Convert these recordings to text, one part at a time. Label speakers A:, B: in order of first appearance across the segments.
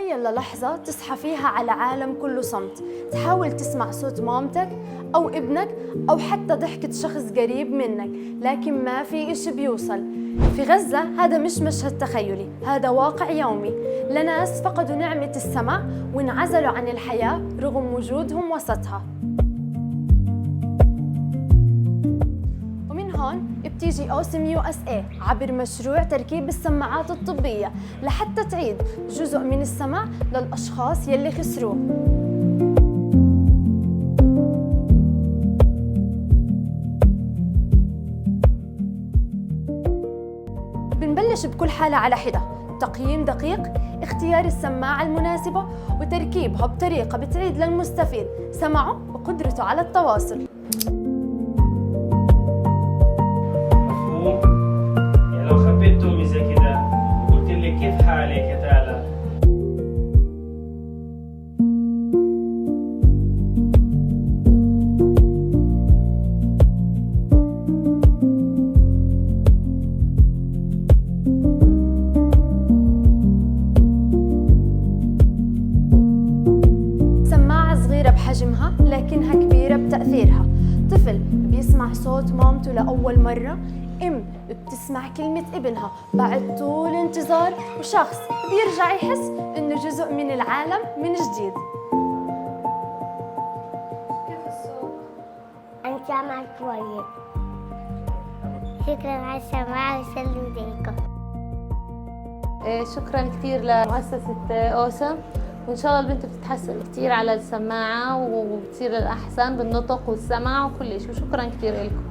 A: تخيل للحظة تصحى فيها على عالم كله صمت، تحاول تسمع صوت مامتك أو ابنك أو حتى ضحكة شخص قريب منك، لكن ما في إشي بيوصل. في غزة هذا مش مشهد تخيلي، هذا واقع يومي لناس فقدوا نعمة السمع وانعزلوا عن الحياة رغم وجودهم وسطها. هون بتيجي أوسم USA عبر مشروع تركيب السماعات الطبية لحتى تعيد جزء من السمع للأشخاص يلي خسروه. بنبلش بكل حالة على حدة، تقييم دقيق، اختيار السماعة المناسبة وتركيبها بطريقة بتعيد للمستفيد سمعه وقدرته على التواصل.
B: يعني لو خبيت امي زي كده وقلت لي كيف حالك يا تالا،
A: سماعة صغيرة بحجمها لكنها كبيرة بتأثيرها. طفل بيسمع صوت مامته لأول مرة، بتسمع كلمة ابنها بعد طول انتظار، وشخص بيرجع يحس إنه جزء من العالم من جديد.
C: كيف الصوت؟
D: أنا سامعة كويس. شكرا على السماعة وسلم عليكم.
E: شكرا كثير لمؤسسة أوسم، وإن شاء الله البنت بتتحسن كثير على السماعة وبتصير الأحسن بالنطق والسمع وكل شيء، وشكرا كثير لكم.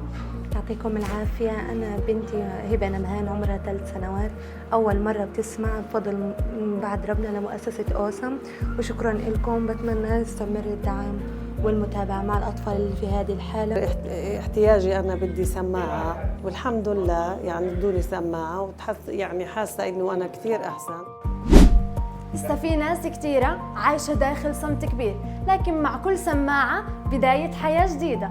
F: يعطيكم العافية. أنا بنتي هبة نمهان عمرها 3 سنوات، أول مرة بتسمع بفضل بعد ربنا لمؤسسة أوسم، وشكرا لكم. بتمنى يستمر الدعم والمتابعة مع الأطفال اللي في هذه الحالة.
G: احتياجي أنا بدي سماعة، والحمد لله يعني ادوني سماعة يعني حاسة إنه أنا كثير أحسن.
A: لسه في ناس كثيرة عايشة داخل صمت كبير، لكن مع كل سماعة بداية حياة جديدة.